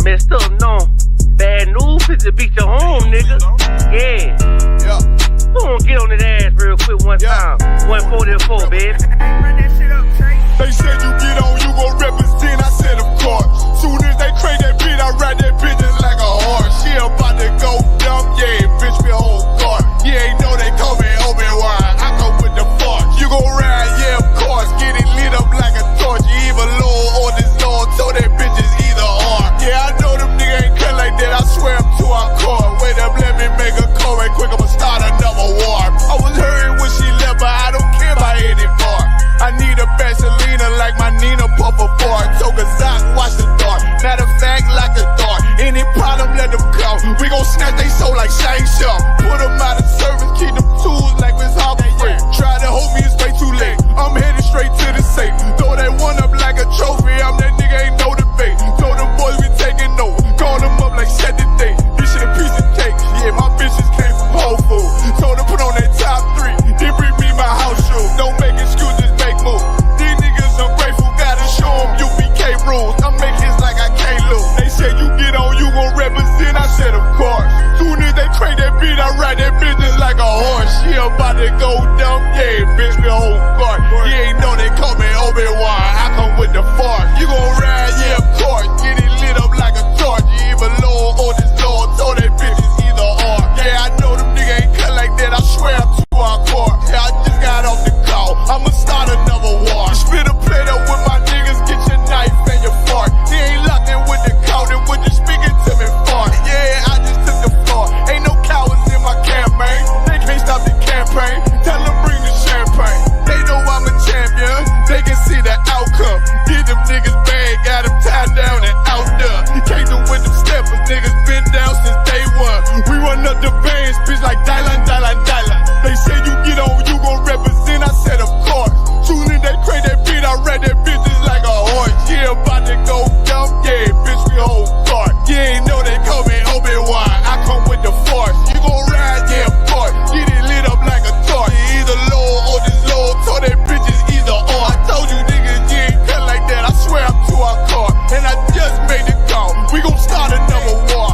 messed up, no. Bad news, to beat your home, nigga. Yeah. Who gon' get on his ass real quick one time? 144, baby. Run that shit up, Trey. They said you get on, you gon' represent. I said of course. Soon as they crank that beat, I ride that bitch just like a horse. She about to go dumb, yeah, bitch, me a whole car. You ain't know they call me Obi-Wan. I come with the force. You gon' ride, yeah, of course. Get it lit up like a torch. You even low on this Lord, so that bitch is either or. Yeah, I know them niggas ain't cut like that. I swear I'm to our core. Wait up, let me make a call right quick. I'ma start another war. I was hurting when she left, but I don't care about anymore. I need a Vaseline like my Nina Puffer Ford. Took a Zoc, watch the dark. Matter of fact, like a dart. Any problem, let them come. We gon' snatch they soul like Shang Tsung. Put them out of service, keep them tools like Miss Hopper Free. Try to hold me, it's way too late. I'm headed straight to the safe. Throw that one up like a trophy. I'm that nigga, ain't no debate. Told them boys we taking over. Call them up like set the date. This shit a piece of cake. Yeah, my bitches came from Whole Foods. Told them put on that top 3. Then bring me my house shoes. Don't make excuses, make moves. These niggas ungrateful, gotta show them UBK rules. I'm making hits like I can't lose. They said you get on, you gon' represent. I said of course. Soon as they crank that beat, I ride that business like a horse. She about to go dumb, yeah, bitch, me a whole car. You ain't know they call me Obi-Wan. I come with the force. You gon' ride, yeah, of course. Get it lit up like a torch. You even low on this Lord, so that bitch is either or. Yeah, I know them niggas ain't cut like that. I swear I'm too hardcore. Yeah, I just got off the call. I'ma start another war. Spit a plate up with my niggas, get your knife and your fork. They ain't locked in with the counting, with the speaking to me fart. Yeah, I just took the floor. Ain't no cowards in my campaign. They can't stop the campaign. Tell them bring the champagne. They know I'm a champion. They can see the outcome. Get them niggas bad, got them tied down and out there. Came through with them steppers, niggas been down since day one. We run up the bands, bitch, like Dylan. They say you get on, you gon' represent. I said of course. Soon as they crank that beat, I ride that bitch just like a horse. Yeah, about to go dumb, yeah, bitch, we whole cart. You ain't know they call me Obi-Wan. I come with the force. You gon' ride, yeah, of course. Get it lit up like a torch. You either low or this low, so that bitch is either or. I told you niggas, you ain't cut like that. I swear I'm to our car. And I just made the call. We gon' start another war.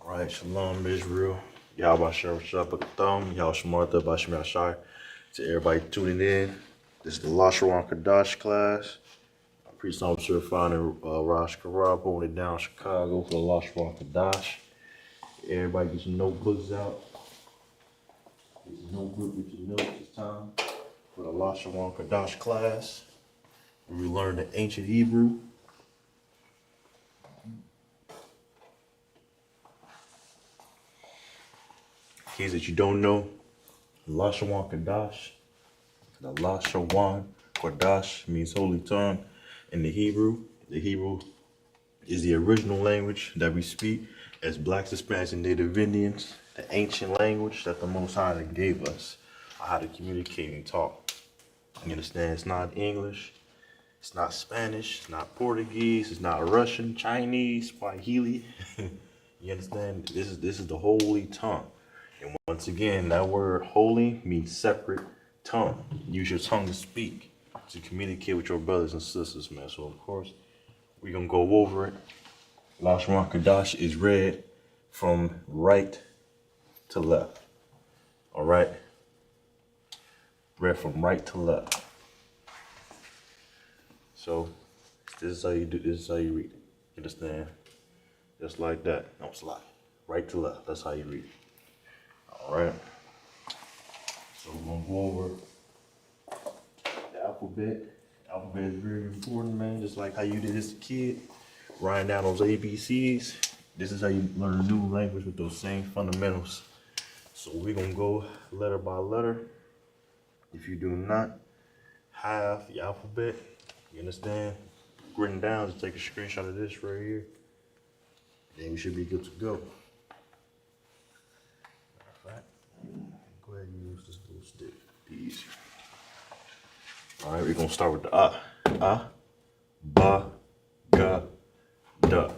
Alright, shalom Israel. Y'all about to share up a thumb. Y'all smart up by Shemar Shai. To everybody tuning in. This is the Lashawan Qadash class. I'm priest officer certified in Rosh Karab, holding it down Chicago for the Lashawan Qadash. Everybody get your notebooks out. Get your notebook, get your notes. It's time for the Lashawan Qadash class. We learn the ancient Hebrew. In case that you don't know, Lashawan Qadash, the Lashawan Qadash means holy tongue in the Hebrew. The Hebrew is the original language that we speak as Blacks, Hispanics, and Native Indians, the ancient language that the Most High gave us, how to communicate and talk. You understand? It's not English, it's not Spanish, it's not Portuguese, it's not Russian, Chinese, Swahili. You understand? This is the holy tongue. And once again, that word holy means separate tongue. Use your tongue to speak, to communicate with your brothers and sisters, man. So, of course, we're going to go over it. Lashawan Qadash is read from right to left. All right? Read from right to left. So, this is how you do. This is how you read it. You understand? Just like that. No slide. Right to left. That's how you read it. All right. So we're gonna go over the alphabet. The alphabet is very important, man. Just like how you did as a kid, writing down those ABCs. This is how you learn a new language with those same fundamentals. So we're gonna go letter by letter. If you do not have the alphabet, you understand, written down, just take a screenshot of this right here. Then we should be good to go. Go ahead and use this little stick. Be easier. All right, we're gonna start with the ba, ga, da.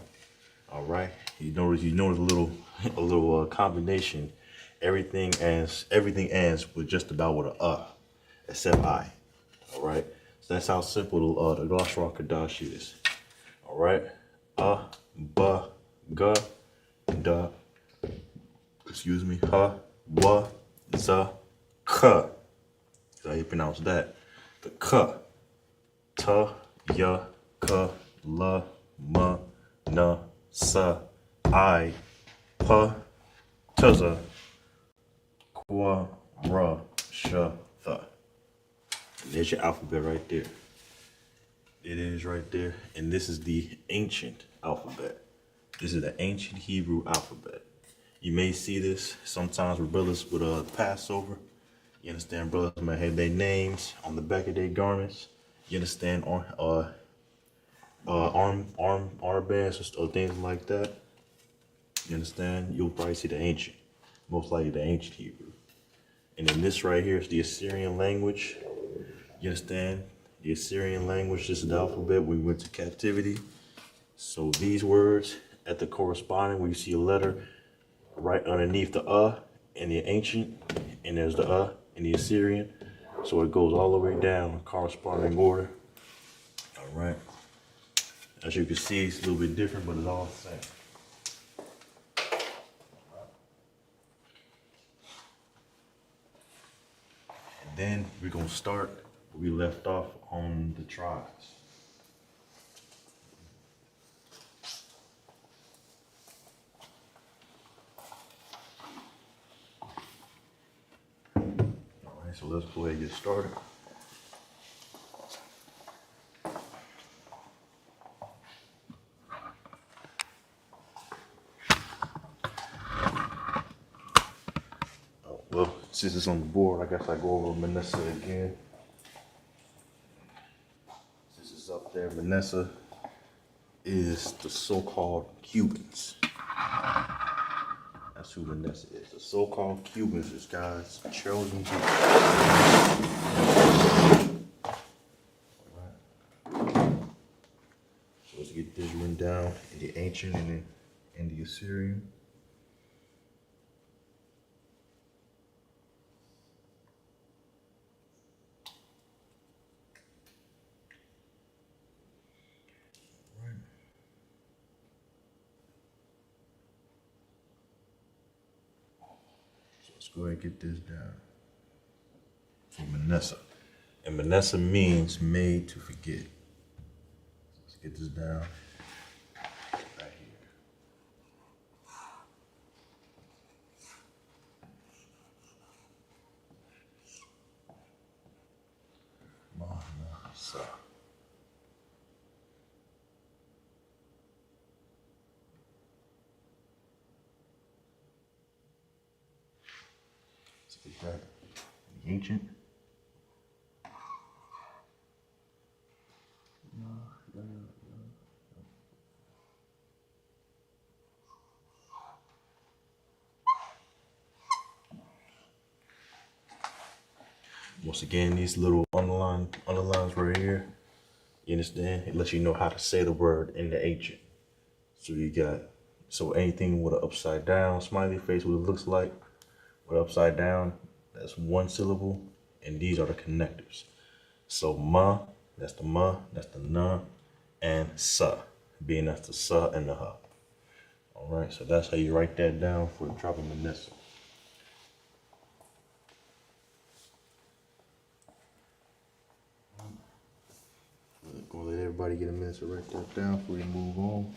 All right. You notice a little combination. Everything ends with just about with a except I. All right. So that's how simple the Lashawan Qadash is. All right. Ba, ga, da. Excuse me. Ha, wa, za, ka. That's how you pronounce that. The ka. Ta, ya, ka, la, ma, na, sa, I, pa, taza, kwa, ra, sha, tha. There's your alphabet right there. It is right there. And this is the ancient alphabet. This is the ancient Hebrew alphabet. You may see this sometimes with brothers with Passover. You understand, brothers might have their names on the back of their garments. You understand, armbands or things like that. You understand? You'll probably see the ancient, most likely the ancient Hebrew. And then this right here is the Assyrian language. You understand? The Assyrian language, this is the alphabet when we went to captivity. So these words at the corresponding, where you see a letter right underneath the in the ancient, and there's the in the Assyrian. So it goes all the way down, corresponding order. All right. As you can see, it's a little bit different, but it's all the same. And then we're gonna start where we left off on the tribes. All right, so let's go ahead and get started. Well, since it's on the board, I guess I go over Manasseh again. Since it's up there, Manasseh is the so-called Cubans. That's who Manasseh is. The so-called Cubans is God's chosen people. Alright. So let's get this one down in the ancient and in the Assyrian. Let's go ahead and get this down. For Manasseh. And Manasseh means made to forget. So let's get this down right here. Manasseh. Let's get that. The ancient. Once again, these little underlines right here, you understand? It lets you know how to say the word in the ancient. So you got, so anything with an upside down smiley face, what it looks like, with upside down, that's one syllable, and these are the connectors. So ma, that's the na, and sa, being that's the sa and the ha. All right, so that's how you write that down for the tribe of Manasseh. Gonna let everybody get a minute to write that down before we move on.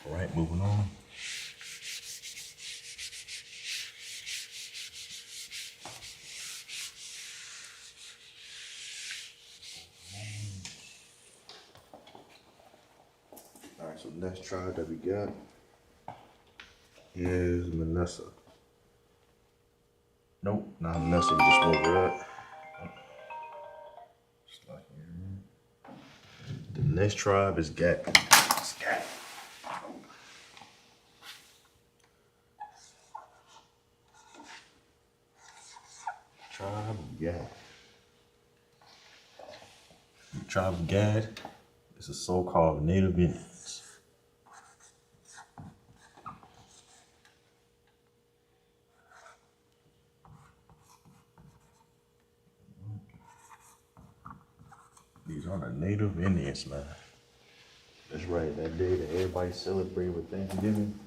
All right, moving on. All right, so the next tribe that we got is Manasseh. Nope, not Manasseh, we just over that. next tribe is Gat. Tribe of Gad. The tribe of Gad is a so-called Native Indians. These are the Native Indians, man. That's right, that day that everybody celebrated with Thanksgiving,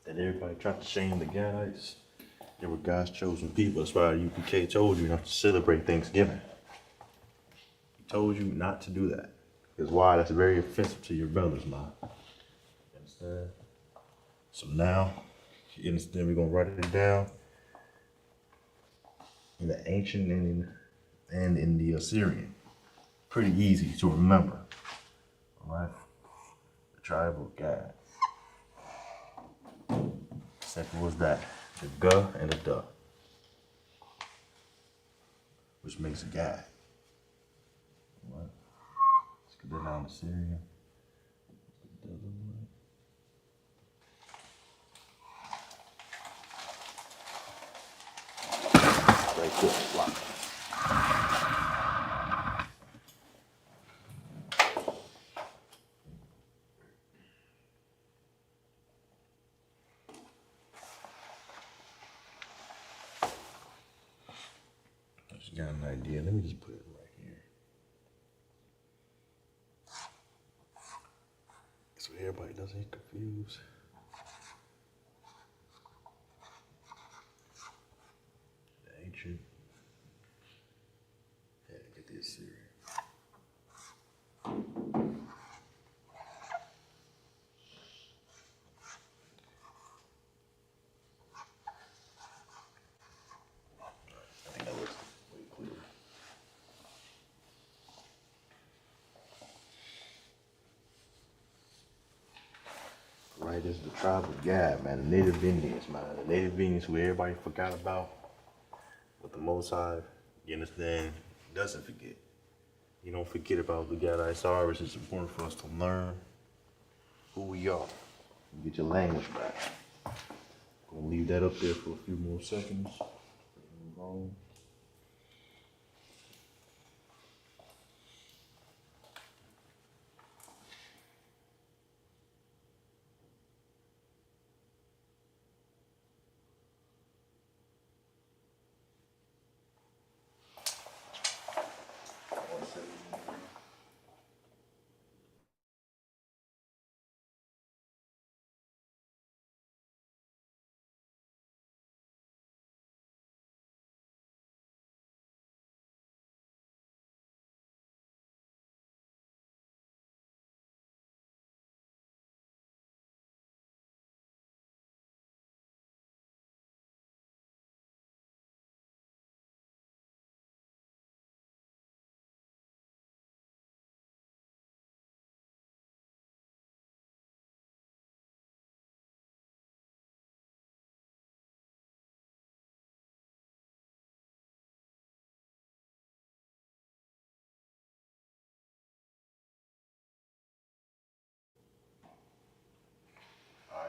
that everybody tried to shame the Gadites. They were God's chosen people. That's why UPK told you not to celebrate Thanksgiving. He told you not to do that. Because why? That's very offensive to your brothers, man. You understand? So now, you understand, we're going to write it down in the ancient and in the Assyrian. Pretty easy to remember. All right? The tribe of Gad. Second was that. The G and the D, which makes a Gad. Right. Let's get that down to Syria. Right there, lock. Got an idea. Let me just put it right here. So everybody doesn't get confused. The ancient. Yeah, get this Syria. I think that looks way clearer. Right, this is the tribe of Gad, man. The Native Indians, man. The Native Indians who everybody forgot about. But the Most High, you understand, doesn't forget. You don't forget about the Gadites are. It's important for us to learn who we are. Get your language back. Gonna leave that up there for a few more seconds.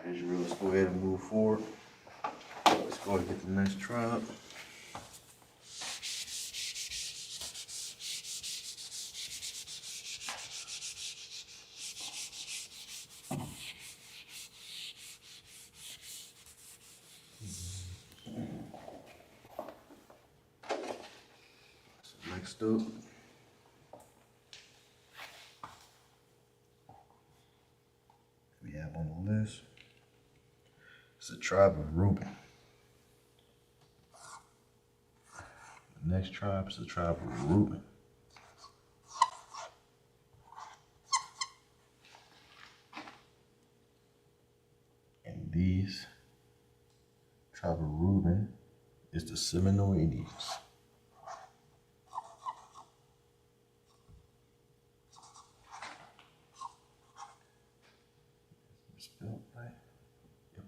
Israel, let's go ahead and move forward. Let's go ahead and get the next tribe. So next up, we have on the list. It's the tribe of Reuben. The next tribe is the tribe of Reuben. And these tribe of Reuben is the Seminole Indians. Spelled right? Yep.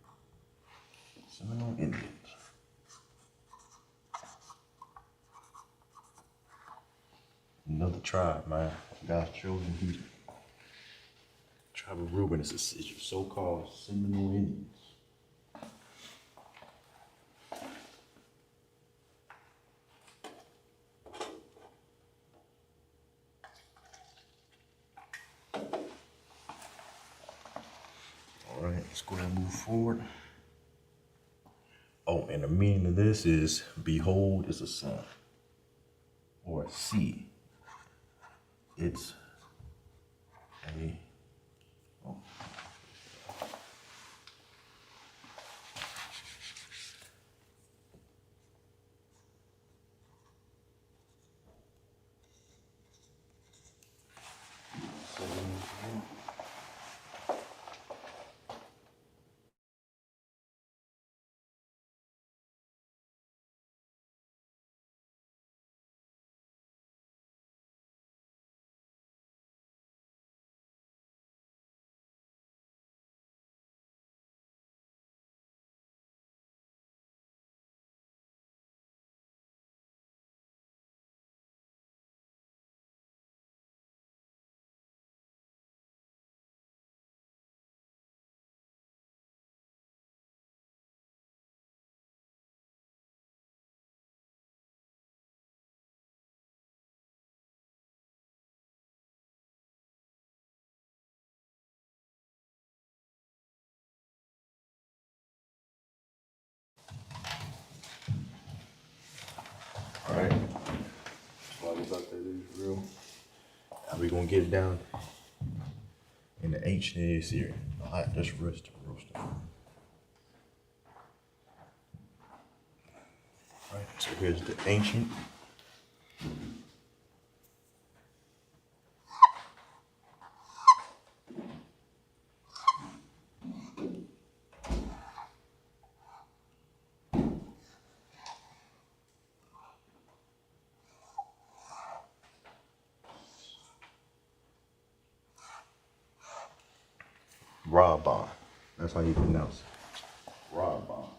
Seminole Indians. Another tribe, man. God's chosen people. Tribe of Reuben is your so-called Seminole Indians. All right, let's go ahead and move forward. Oh, and the meaning of this is, behold is a sun, or see. It's a, oh. All right, while we about that is real, now we gonna get it down in the ancient is here. All right, just roast. All right, so here's the ancient. Raban. That's how you pronounce it. Raban.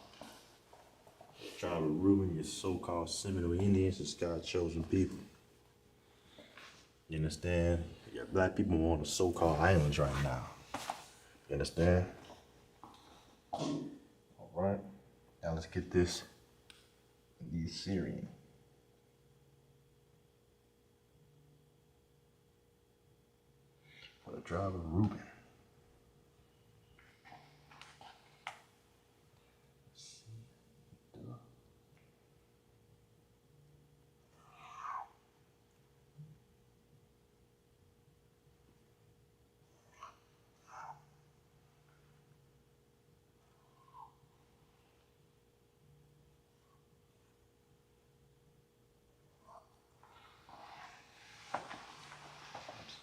Tribe of Reuben, your so-called Seminole Indians, is God's chosen people. You understand? Your black people on the so-called islands right now. You understand? All right. Now let's get this. The Assyrian. For the tribe of Reuben.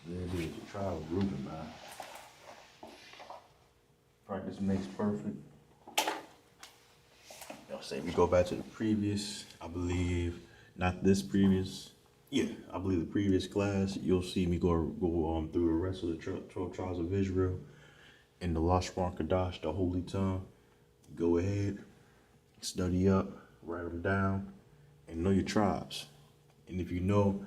There it is, the tribe of Reuben, man. Practice makes perfect. Y'all say we go back to the previous, I believe, not this previous, yeah, I believe the previous class, you'll see me go through the rest of the 12 tribes of Israel in the Lashawan Qadash, the Holy Tongue. Go ahead, study up, write them down, and know your tribes. And if you know,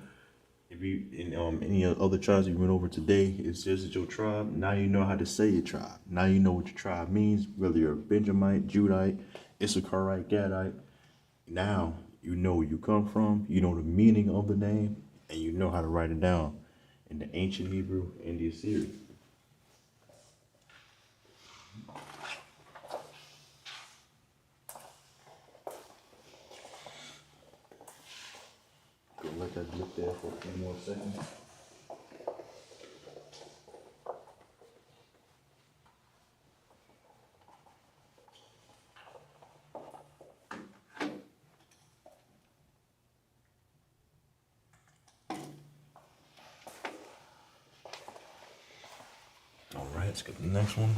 if you in any other tribes you went over today, it's just your tribe. Now you know how to say your tribe. Now you know what your tribe means, whether you're a Benjamite, Judite, Issacharite, Gadite. Now you know where you come from, you know the meaning of the name, and you know how to write it down in the ancient Hebrew and the Assyrian. Go let that look there for a few more seconds. All right, let's get the next one.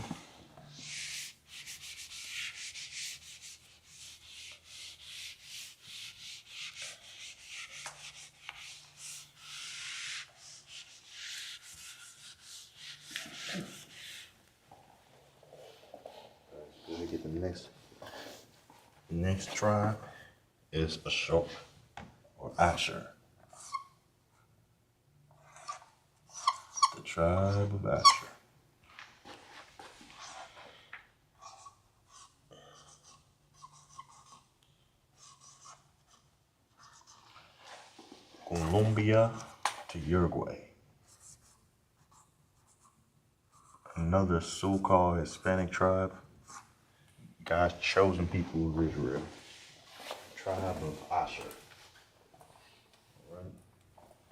Get the next tribe is Isupk or Asher. tribe of Asher. Colombia to Uruguay. Another so-called Hispanic tribe. God's chosen people of Israel. Tribe of Asher. Right.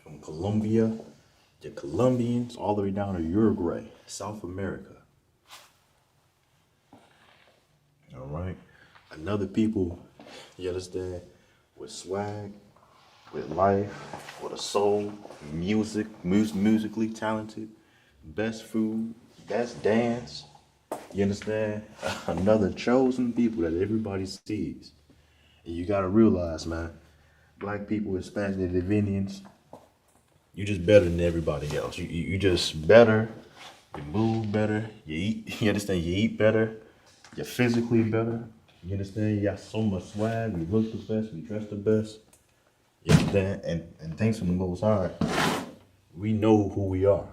From Colombia, the Colombians, all the way down to Uruguay, South America. All right. Another people, you understand, with swag, with life, with a soul, musically talented, best food, best dance. You understand? Another chosen people that everybody sees. And you gotta realize, man, black people, Hispanics, Native Indians, you just better than everybody else. You just better. You move better. You eat. You understand? You eat better. You're physically better. You understand? You got so much swag. You look the best. You dress the best. You understand? And thanks from the Most High, we know who we are.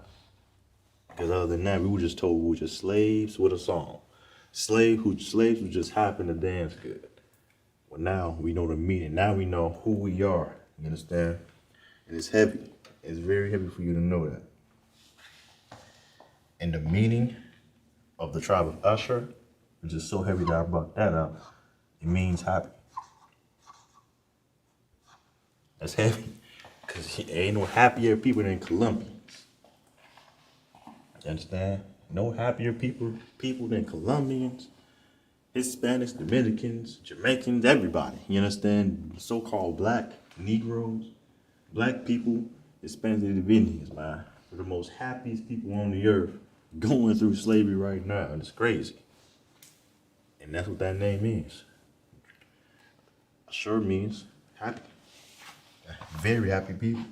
Because other than that, we were just told we were just slaves with a song. Slaves who just happen to dance good. Well, now we know the meaning. Now we know who we are. You understand? And it's heavy. It's very heavy for you to know that. And the meaning of the tribe of Asher, which is so heavy that I brought that up, it means happy. That's heavy. Because ain't no happier people than Colombians. You understand? No happier people than Colombians, Hispanics, Dominicans, Jamaicans, everybody. You understand? So-called black Negroes, black people, Hispanics, Native Indians, man. They're the most happiest people on the earth going through slavery right now. And it's crazy. And that's what that name means. Sure means happy. Very happy people.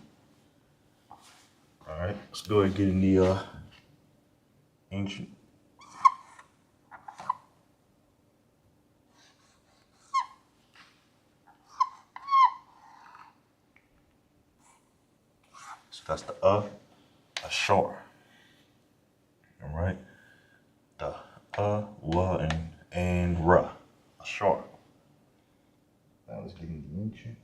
All right, let's go ahead and get in the ancient. So that's the ashore. All right, the wa, and ra, ashore. Now let's get in the ancient.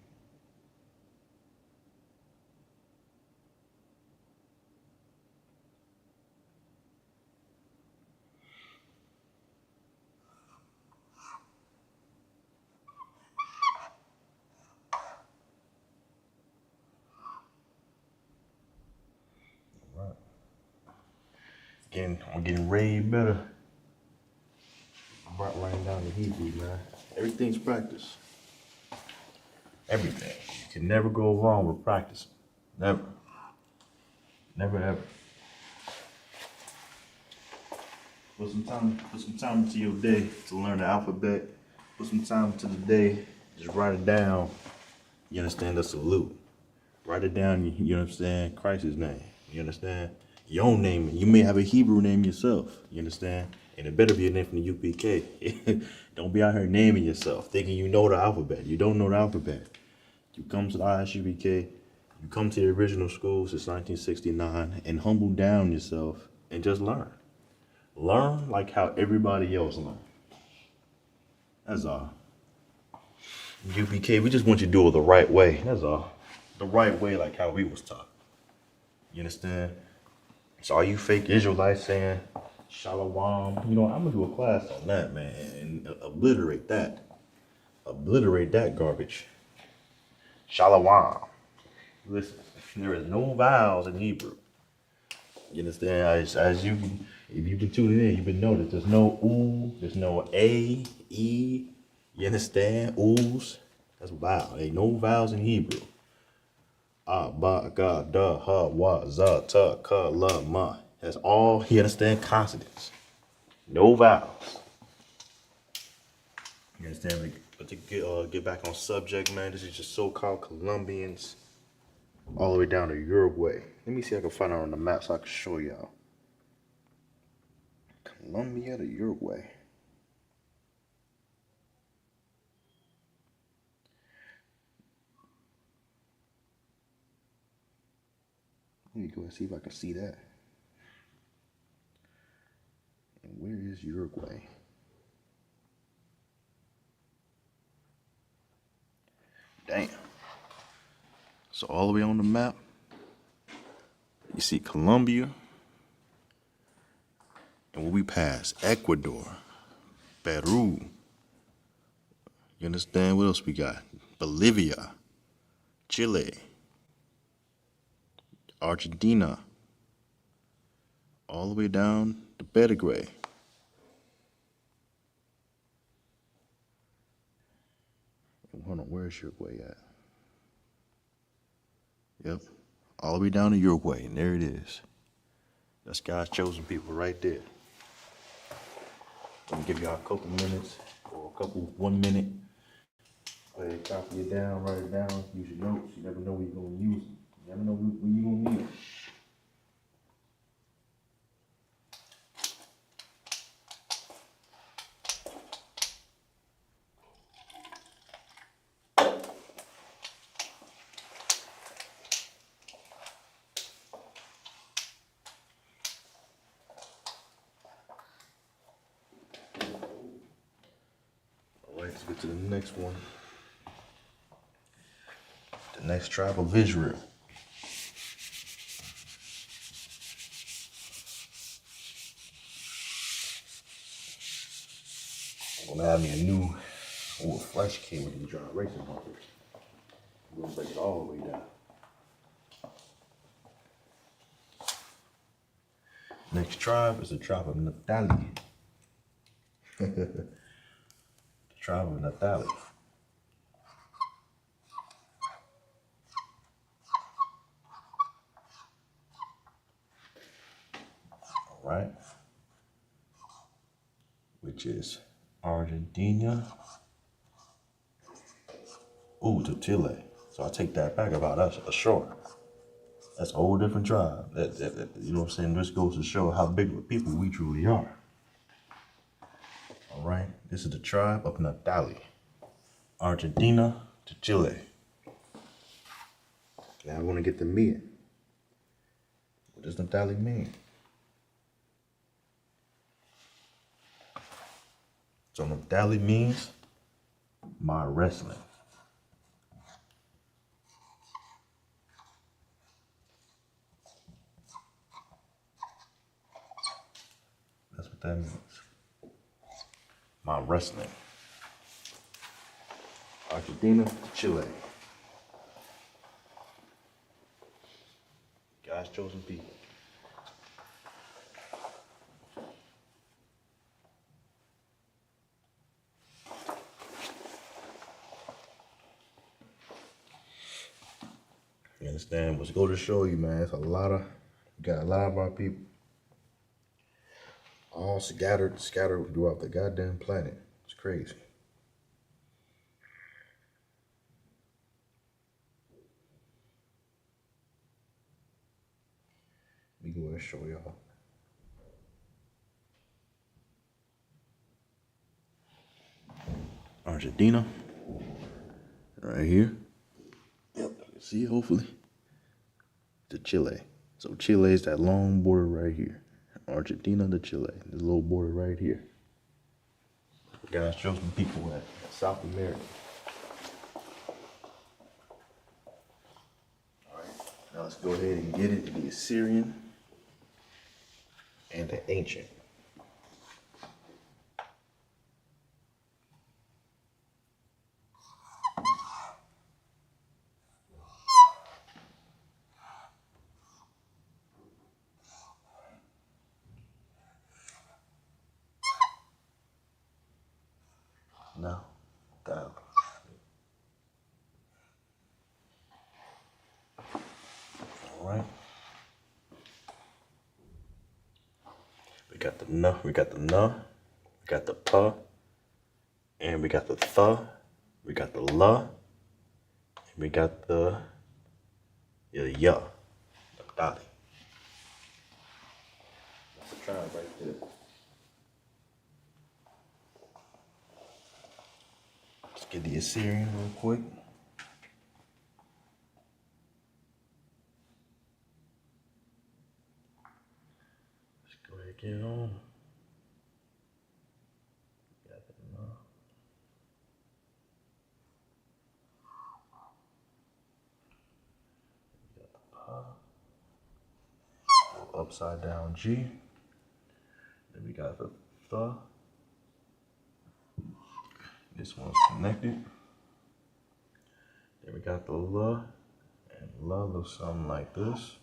I'm getting way better. I'm writing down the Hebrew, man. Everything's practice. Everything. You can never go wrong with practicing. Never. Never ever. Put some time into your day to learn the alphabet. Put some time into the day. Just write it down. You understand the salute. Write it down, you understand, Christ's name. You understand? Your own name. You may have a Hebrew name yourself. You understand? And it better be a name from the UPK. Don't be out here naming yourself, thinking you know the alphabet. You don't know the alphabet. You come to the ISUPK, you come to the original school since 1969, and humble down yourself and just learn. Learn like how everybody else learns. That's all. UPK, we just want you to do it the right way. That's all. The right way, like how we was taught. You understand? So all you fake Israelites saying Shalom, I'm gonna do a class on that, man, and obliterate that. Obliterate that garbage. Shalom. Listen, there is no vowels in Hebrew. You understand? As you, if you've been tuning in, you've been noticing there's no oo, there's no a, e. You understand? Oo's. That's vowel. Ain't no vowels in Hebrew. Ba, ga, da, ha, wa, za, ta, ka, la, ma. That's all, you understand? Consonants. No vowels. You understand? But to get back on subject, man, this is just so-called Colombians all the way down to Uruguay. Let me see if I can find it on the map so I can show y'all. Colombia to Uruguay. Let me go and see if I can see that. is Uruguay. Damn. So all the way on the map, you see Colombia. And when we pass Ecuador, Peru, you understand what else we got? Bolivia, Chile, Argentina, all the way down to Paraguay. Hold on, where's Uruguay at? Yep, all the way down to Uruguay, and there it is. That's God's chosen people right there. I'm gonna give y'all a couple minutes, or a couple 1 minute. Go ahead, copy it down, write it down, use your notes. You never know when you're gonna use it. You never know when you're gonna need it. Let's get to the next one. The next tribe of Israel. I'm gonna have me a new flash key with these dry racing markers. I'm gonna break it all the way down. Next tribe is the tribe of Naphtali. The tribe of Naphtali. All right. Which is Argentina. Ooh, to Chile. So I take that back about us, ashore. That's a whole different tribe. You know what I'm saying? This goes to show how big of a people we truly are. All right. This is the tribe of Naphtali. Argentina to Chile. Now I want to get the meaning. What does Naphtali mean? So Naphtali means my wrestling. That's what that means. My wrestling. Argentina to Chile. God's chosen people. You understand? What's go to show you, man, it's we got a lot of our people all scattered throughout the goddamn planet. It's crazy. Let me go ahead and show y'all. Argentina, right here. Yep, you can see it, hopefully. To Chile. So Chile is that long border right here. Argentina to Chile, this little border right here. God's chosen people at South America. All right, now let's go ahead and get into the Assyrian and the ancient. Now, down. All right. We got the na, we got the pa, and we got the tha, we got the la, and we got the ya, the dali. That's the tribe right there. Let's get the Assyrian real quick. Let's go ahead and get on. upside down G. Then we got the th. This one's connected. Then we got the L, and L looks something like this.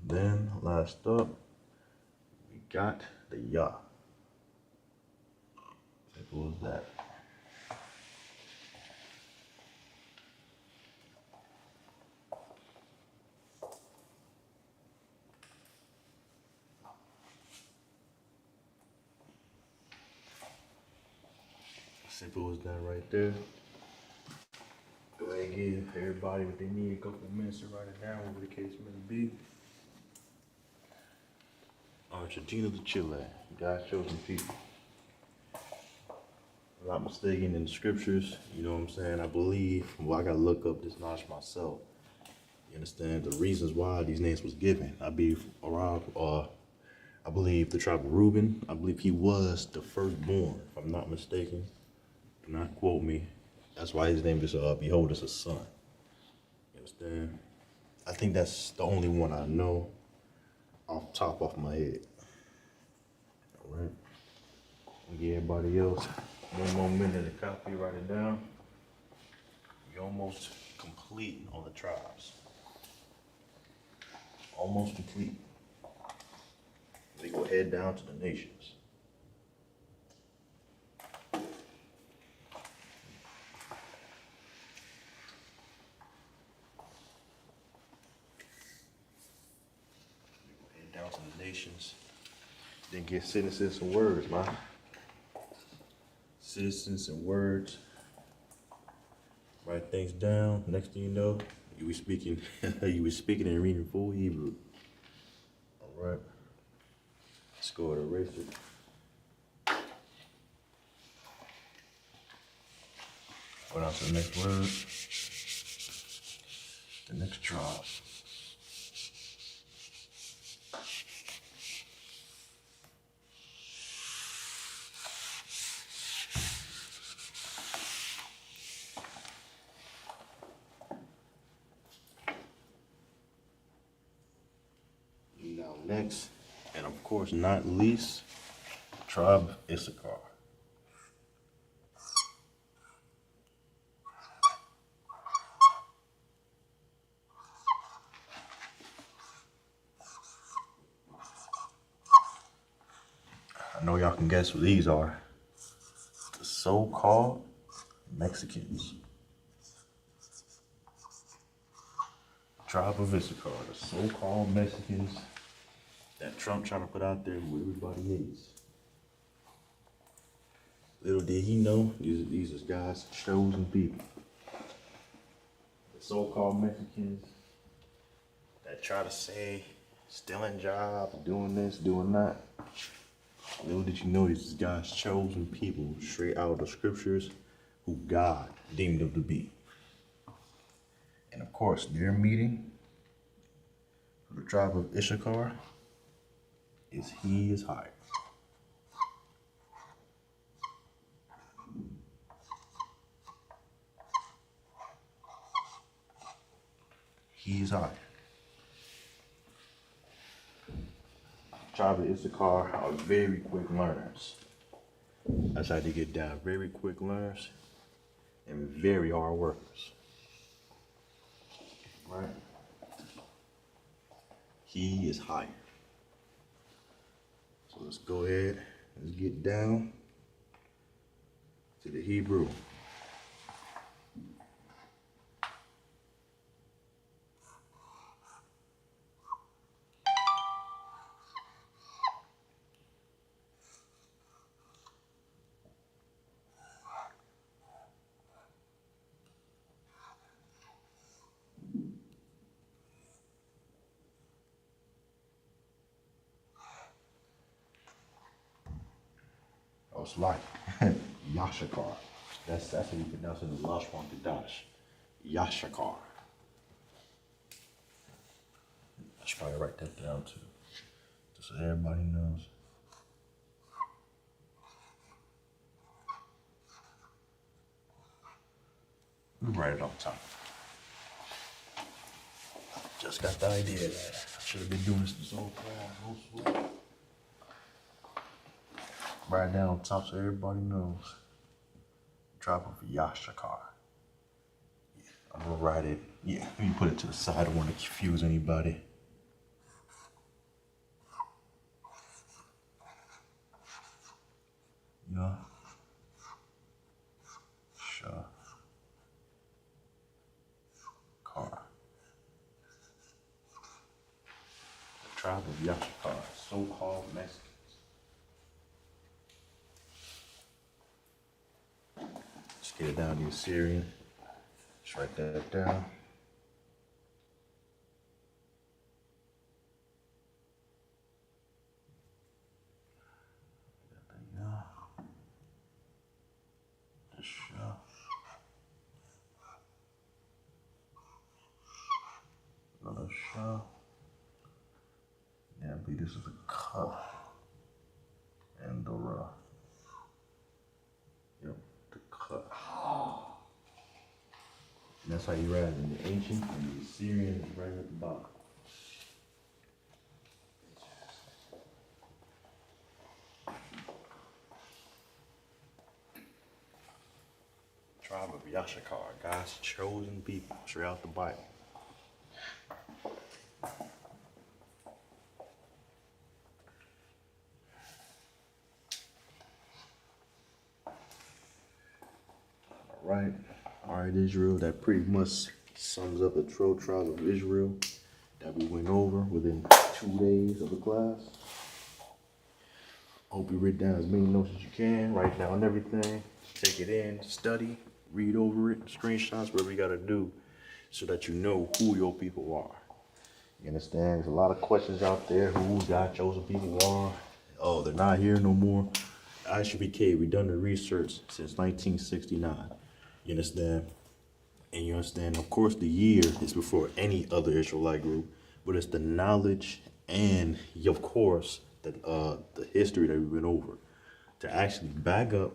Then last up, we got the Ya. Simple as that. Simple as that right there. Go ahead and give everybody what they need, a couple of minutes to write it down, whatever the case may be. Argentina to Chile, God's chosen people. I'm not mistaken in the scriptures, you know what I'm saying? I believe, well, I gotta look up this knowledge myself. You understand the reasons why these names was given. I believe the tribe of Reuben, I believe he was the firstborn, if I'm not mistaken. Do not quote me. That's why his name is Behold as a son. You understand? I think that's the only one I know off my head. All right. I'll give everybody else one more minute to copy, write it down. You're almost complete on the tribes. Almost complete. We go head down to the nations. Down to the nations. Then get sentences and words, man. Citizens and words. Write things down. Next thing you know, you be speaking. You be speaking and reading full Hebrew. All right. Let's go to eraser. Go down to the next word. The next tribe. Next, and of course not least, tribe of Isupk. I know y'all can guess what these are. The so-called Mexicans. Tribe of Isupk, the so-called Mexicans that Trump trying to put out there who everybody hates. Little did he know, these are God's chosen people. The so-called Mexicans that try to say stealing jobs, doing this, doing that. Little did you know, these is God's chosen people straight out of the scriptures who God deemed them to be. And of course, their meeting for the tribe of Issachar is he is higher. He is higher. Tribe of Issachar are very quick learners. That's how they get down. Very quick learners and very hard workers. Right? He is higher. So let's go ahead, let's get down to the Hebrew. It's like Yashakar. That's how you pronounce it in the Lashawan Qadash. Yashakar. I should probably write that down too, just so everybody knows. We write it on top. Just got the idea that Should have been doing this whole class. Right now, on top so everybody knows. Drop of Yashakar. Yeah, I'm gonna write it. Yeah, let me put it to the side. I don't want to confuse anybody. Yeah. Car. The tribe of Yashakar, so-called Mexicans. Let's get it down to Assyrian. Just write that down. Another shah. Yeah, I believe this is the cup. And the ra. Yep, the cup. And that's how you write it in the ancient and the Assyrian is right at the bottom. Tribe of Yashakar, God's chosen people, straight out the Bible. All right, Israel, that pretty much sums up the 12 tribes of Israel that we went over within 2 days of the class. Hope you write down as many notes as you can, write down everything, take it in, study, read over it, screenshots, whatever you gotta do so that you know who your people are. You understand? There's a lot of questions out there, who God chosen people are. Oh, they're not here no more. Isupk, we done the research since 1969. You understand? And you understand, of course, the year is before any other Israelite group, but it's the knowledge and, of course, the history that we've been over to actually back up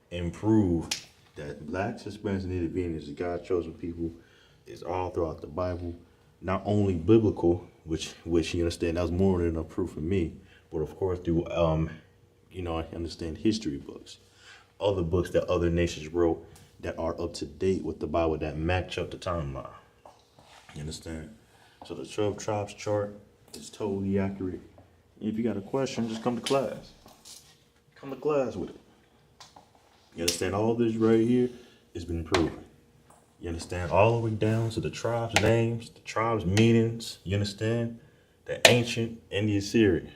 and prove that blacks, Hispanics, and Native Indians, God's chosen people, is all throughout the Bible. Not only biblical, which you understand, that was more than enough proof for me, but of course through, I understand history books, other books that other nations wrote that are up to date with the Bible that match up the timeline. You understand? So the 12 tribes chart is totally accurate. If you got a question, just come to class. Come to class with it. You understand? All this right here has been proven. You understand? All the way down to the tribes' names, the tribes' meanings. You understand? The ancient and the Assyrian.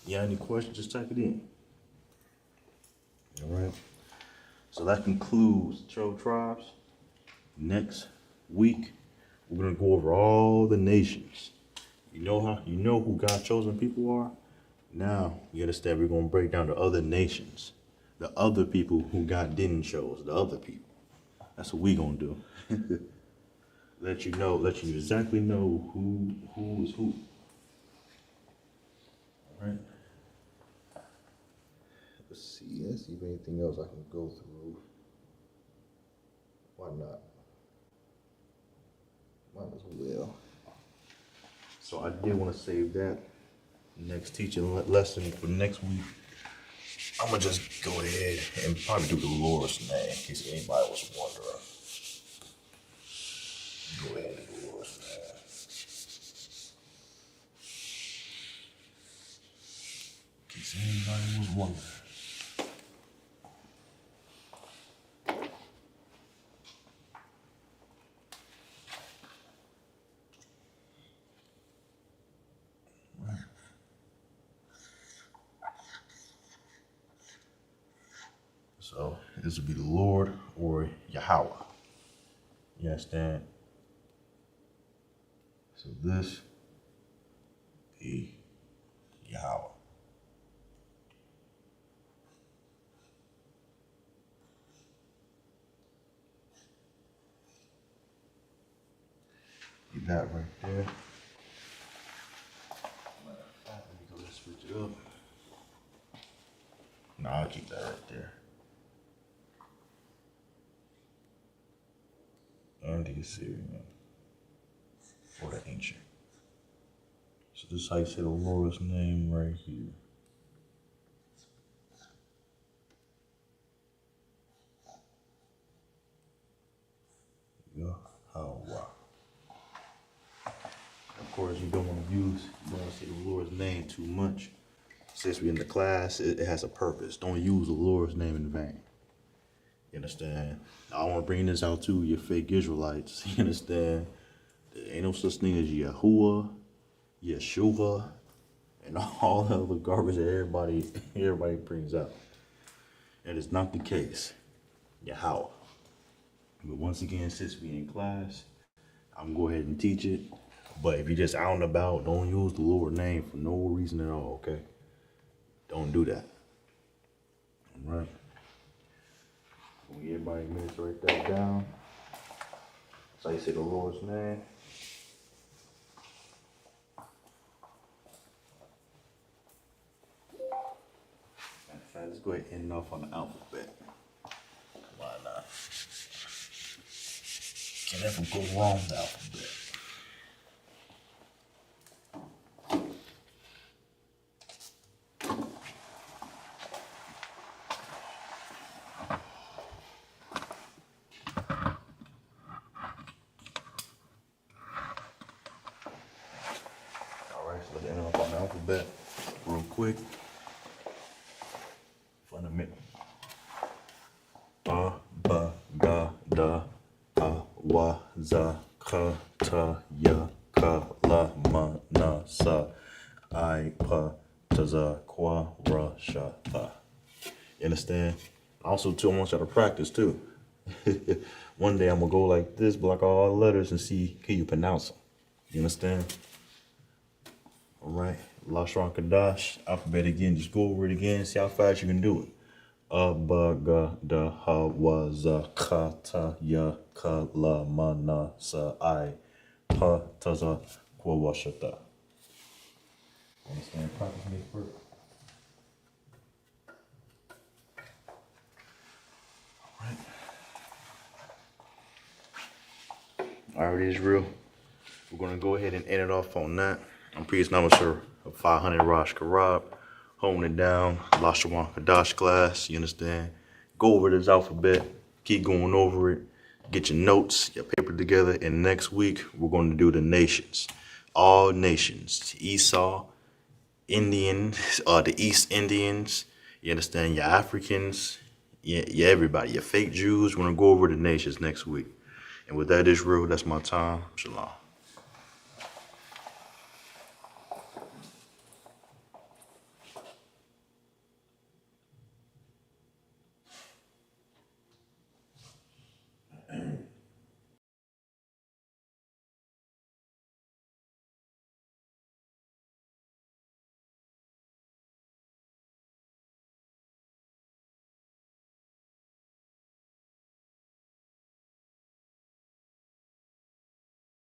You got any questions, just type it in. All right. So that concludes 12 tribes. Next week, we're gonna go over all the nations. You know who God's chosen people are? Now you understand we're gonna break down the other nations, the other people who God didn't choose, the other people. That's what we gonna do. Let you exactly know who is who. All right. Let's see if anything else I can go through. Why not? Might as well. So I did want to save that next teaching lesson for next week. I'm gonna just go ahead and probably do the Lord's name in case anybody was wondering. Go ahead and do the Lord's name. In case anybody was wondering. So this would be the Lord or Yahweh. You understand? So this be Yahweh. Get that right there. Matter of fact, let me go and switch it up. No, I'll keep that right there. And the Assyrian, or the ancient. So this is how you say the Lord's name right here. Yahweh. Of course, you don't want to say the Lord's name too much. Since we're in the class, it has a purpose. Don't use the Lord's name in vain. You understand? I want to bring this out to you fake Israelites. You understand? There ain't no such thing as Yahuwah, Yeshua, and all the other garbage that everybody brings out. That is not the case. Yahweh. But once again, since we in class, I'm gonna go ahead and teach it. But if you're just out and about, don't use the Lord's name for no reason at all, okay? Don't do that. All right? When everybody minutes write that down. So you say the Lord's name. Matter of fact, let's go ahead and end off on the alphabet. Why not? Can't ever go wrong with the alphabet. Alright, so let's end off on the alphabet real quick. Fundamental. Ba ga da wa za ka ta ya ka la ma na sa I pa ta za kwa ra sha ta. You understand? Also, too, I want y'all to practice too. One day I'm gonna go like this, block all the letters, and see can you pronounce them. You understand? All right, Lashawan Qadash, alphabet again. Just go over it again. See how fast you can do it. Ba ga da ha wa za ka ta ya ka la ma na sa I pa ta za kwa wa sha ta. Understand? Practice makes perfect. All right, Israel. We're gonna go ahead and end it off on that. I'm Priest Namassur of 500 Rosh Karab, holding it down, Lashawan Qadash class, you understand? Go over this alphabet, keep going over it, get your notes, your paper together, and next week we're going to do the nations. All nations, Esau, Indians, the East Indians, you understand, your Africans, your everybody, your fake Jews. We're gonna go over the nations next week. And with that, Israel, that's my time. Shalom.